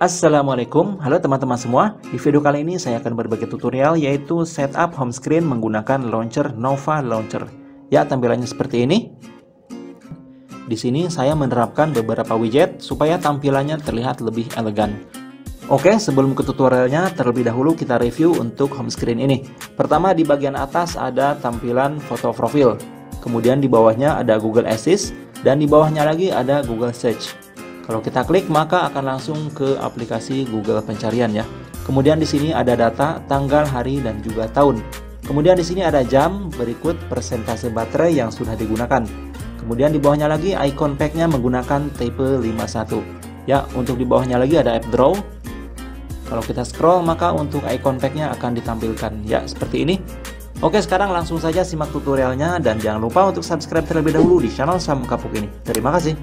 Assalamualaikum, halo teman-teman semua. Di video kali ini saya akan berbagi tutorial yaitu setup home screen menggunakan launcher Nova Launcher. Ya, tampilannya seperti ini. Di sini saya menerapkan beberapa widget supaya tampilannya terlihat lebih elegan. Oke, sebelum ke tutorialnya, terlebih dahulu kita review untuk home screen ini. Pertama, di bagian atas ada tampilan foto profil. Kemudian di bawahnya ada Google Assist dan di bawahnya lagi ada Google Search. Kalau kita klik maka akan langsung ke aplikasi Google pencarian ya. Kemudian di sini ada data, tanggal, hari dan juga tahun. Kemudian di sini ada jam, berikut persentase baterai yang sudah digunakan. Kemudian di bawahnya lagi icon packnya menggunakan tipe 51. Ya, untuk di bawahnya lagi ada app draw. Kalau kita scroll maka untuk icon packnya akan ditampilkan ya seperti ini. Oke, sekarang langsung saja simak tutorialnya dan jangan lupa untuk subscribe terlebih dahulu di channel Sam Kapuk ini. Terima kasih.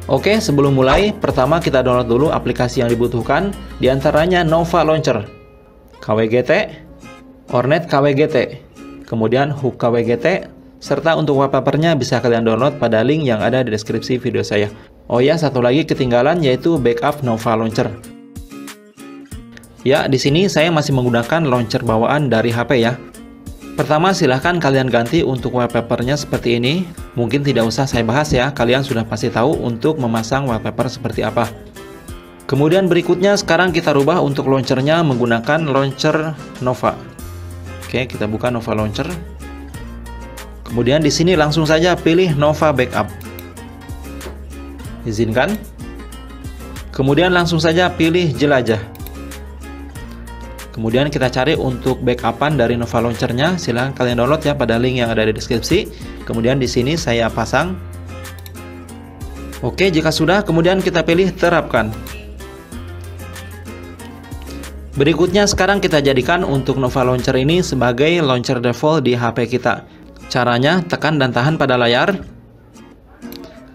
Oke, sebelum mulai, pertama kita download dulu aplikasi yang dibutuhkan, diantaranya Nova Launcher, KWGT, Ornet KWGT, kemudian Hook KWGT, serta untuk wallpapernya bisa kalian download pada link yang ada di deskripsi video saya. Oh ya, satu lagi ketinggalan yaitu backup Nova Launcher. Ya, di sini saya masih menggunakan launcher bawaan dari HP ya. Pertama, silahkan kalian ganti untuk wallpapernya seperti ini. Mungkin tidak usah saya bahas ya, kalian sudah pasti tahu untuk memasang wallpaper seperti apa. Kemudian berikutnya sekarang kita rubah untuk launchernya menggunakan launcher Nova. Oke, kita buka Nova Launcher. Kemudian di sini langsung saja pilih Nova Backup. Izinkan. Kemudian langsung saja pilih jelajah. Kemudian kita cari untuk backupan dari Nova Launcher-nya, silahkan kalian download ya pada link yang ada di deskripsi. Kemudian di sini saya pasang. Oke, jika sudah, kemudian kita pilih terapkan. Berikutnya sekarang kita jadikan untuk Nova Launcher ini sebagai launcher default di HP kita. Caranya, tekan dan tahan pada layar.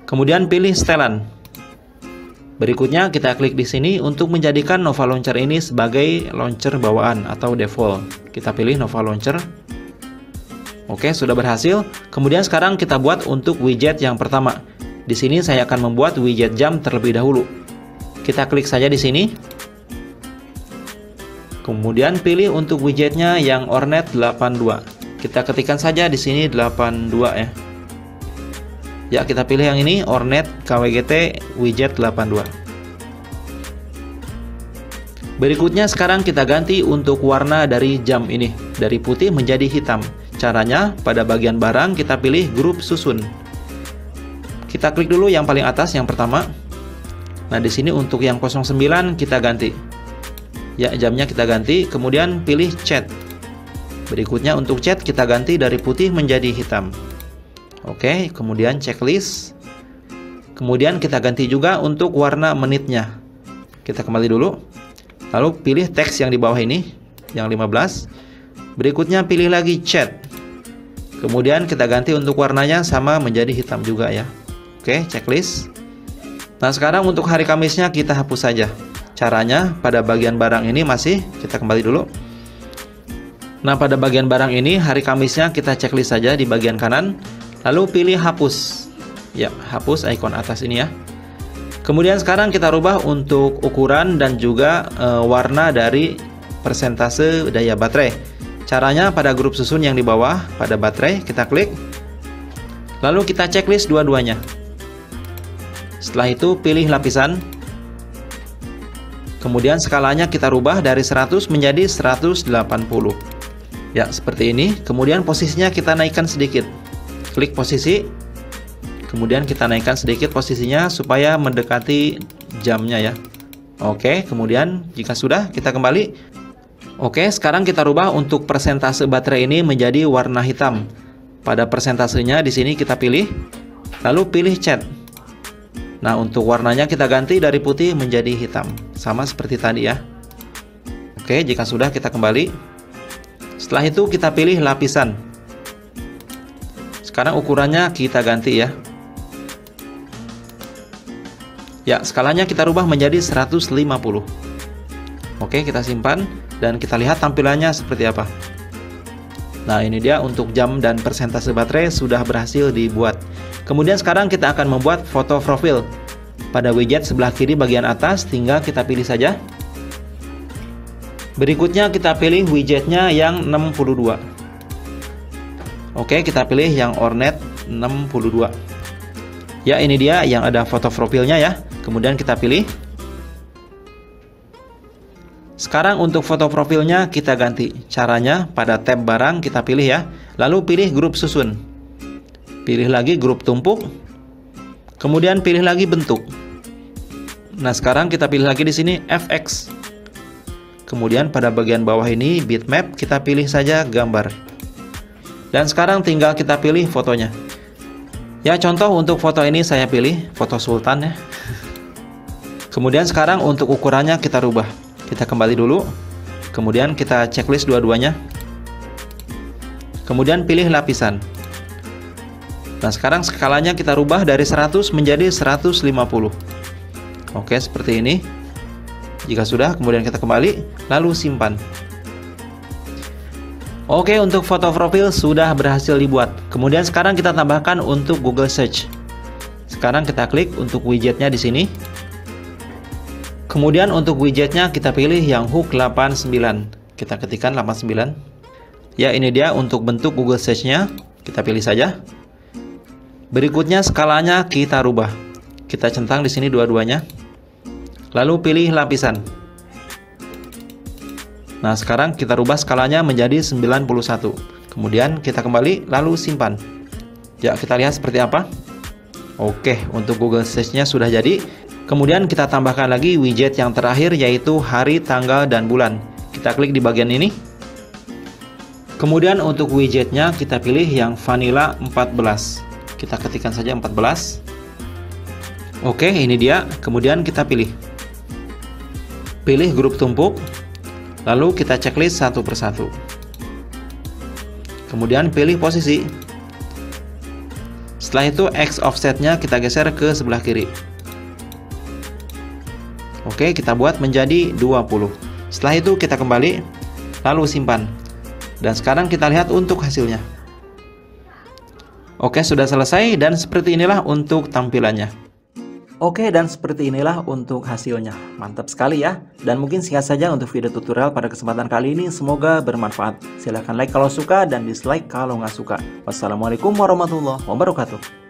Kemudian pilih setelan. Berikutnya kita klik di sini untuk menjadikan Nova Launcher ini sebagai launcher bawaan atau default. Kita pilih Nova Launcher. Oke, sudah berhasil. Kemudian sekarang kita buat untuk widget yang pertama. Di sini saya akan membuat widget jam terlebih dahulu. Kita klik saja di sini. Kemudian pilih untuk widgetnya yang Ornet 82. Kita ketikkan saja di sini 82 ya. Ya, kita pilih yang ini, Ornet KWGT widget 82. Berikutnya sekarang kita ganti untuk warna dari jam ini, dari putih menjadi hitam. Caranya, pada bagian barang kita pilih grup susun. Kita klik dulu yang paling atas, yang pertama. Nah, di sini untuk yang 09 kita ganti. Ya, jamnya kita ganti, kemudian pilih chat. Berikutnya untuk chat kita ganti dari putih menjadi hitam. Oke, kemudian checklist. Kemudian kita ganti juga untuk warna menitnya. Kita kembali dulu. Lalu pilih teks yang di bawah ini, yang 15. Berikutnya pilih lagi chat. Kemudian kita ganti untuk warnanya sama menjadi hitam juga ya. Oke, checklist. Nah, sekarang untuk hari Kamisnya kita hapus saja. Caranya pada bagian barang ini masih, kita kembali dulu. Nah, pada bagian barang ini hari Kamisnya kita checklist saja di bagian kanan. Lalu pilih hapus. Ya, hapus icon atas ini ya. Kemudian sekarang kita rubah untuk ukuran dan juga warna dari persentase daya baterai. Caranya pada grup susun yang di bawah pada baterai kita klik. Lalu kita checklist dua-duanya. Setelah itu pilih lapisan. Kemudian skalanya kita rubah dari 100 menjadi 180. Ya, seperti ini. Kemudian posisinya kita naikkan sedikit. Klik posisi, kemudian kita naikkan sedikit posisinya supaya mendekati jamnya ya. Oke, kemudian jika sudah kita kembali. Oke, sekarang kita rubah untuk persentase baterai ini menjadi warna hitam. Pada persentasenya di sini kita pilih, lalu pilih chat. Nah, untuk warnanya kita ganti dari putih menjadi hitam, sama seperti tadi ya. Oke, jika sudah kita kembali. Setelah itu kita pilih lapisan. Sekarang ukurannya kita ganti ya. Ya, skalanya kita rubah menjadi 150. Oke, kita simpan dan kita lihat tampilannya seperti apa. Nah, ini dia untuk jam dan persentase baterai sudah berhasil dibuat. Kemudian sekarang kita akan membuat foto profil. pada widget sebelah kiri bagian atas, tinggal kita pilih saja. Berikutnya kita pilih widgetnya yang 62. Oke, kita pilih yang Ornate 62. Ya, ini dia yang ada foto profilnya ya. Kemudian kita pilih. Sekarang untuk foto profilnya kita ganti. Caranya pada tab barang kita pilih ya. Lalu pilih grup susun. Pilih lagi grup tumpuk. Kemudian pilih lagi bentuk. Nah, sekarang kita pilih lagi di sini FX. Kemudian pada bagian bawah ini bitmap kita pilih saja gambar. Dan sekarang tinggal kita pilih fotonya. Ya, contoh untuk foto ini saya pilih foto Sultan ya. Kemudian sekarang untuk ukurannya kita rubah. Kita kembali dulu. Kemudian kita checklist dua-duanya. Kemudian pilih lapisan. Nah, sekarang skalanya kita rubah dari 100 menjadi 150. Oke, seperti ini. Jika sudah, kemudian kita kembali, lalu simpan. Oke, untuk foto profil sudah berhasil dibuat. Kemudian sekarang kita tambahkan untuk Google Search. Sekarang kita klik untuk widgetnya di sini. Kemudian untuk widgetnya kita pilih yang hook 89. Kita ketikkan 89. Ya, ini dia untuk bentuk Google Search-nya. Kita pilih saja. Berikutnya skalanya kita rubah. Kita centang di sini dua-duanya. Lalu pilih lapisan. Nah, sekarang kita rubah skalanya menjadi 91. Kemudian kita kembali, lalu simpan. Ya, kita lihat seperti apa. Oke, untuk Google Search-nya sudah jadi. Kemudian kita tambahkan lagi widget yang terakhir, yaitu hari, tanggal, dan bulan. Kita klik di bagian ini. Kemudian untuk widgetnya kita pilih yang vanilla 14. Kita ketikkan saja 14. Oke, ini dia. Kemudian kita pilih. Pilih grup tumpuk. Lalu kita checklist satu persatu. Kemudian pilih posisi. Setelah itu X offsetnya kita geser ke sebelah kiri. Oke, kita buat menjadi 20. Setelah itu kita kembali, lalu simpan. Dan sekarang kita lihat untuk hasilnya. Oke, sudah selesai dan seperti inilah untuk tampilannya. Oke, dan seperti inilah untuk hasilnya. Mantap sekali ya. Dan mungkin singkat saja untuk video tutorial pada kesempatan kali ini. Semoga bermanfaat. Silahkan like kalau suka dan dislike kalau nggak suka. Wassalamualaikum warahmatullahi wabarakatuh.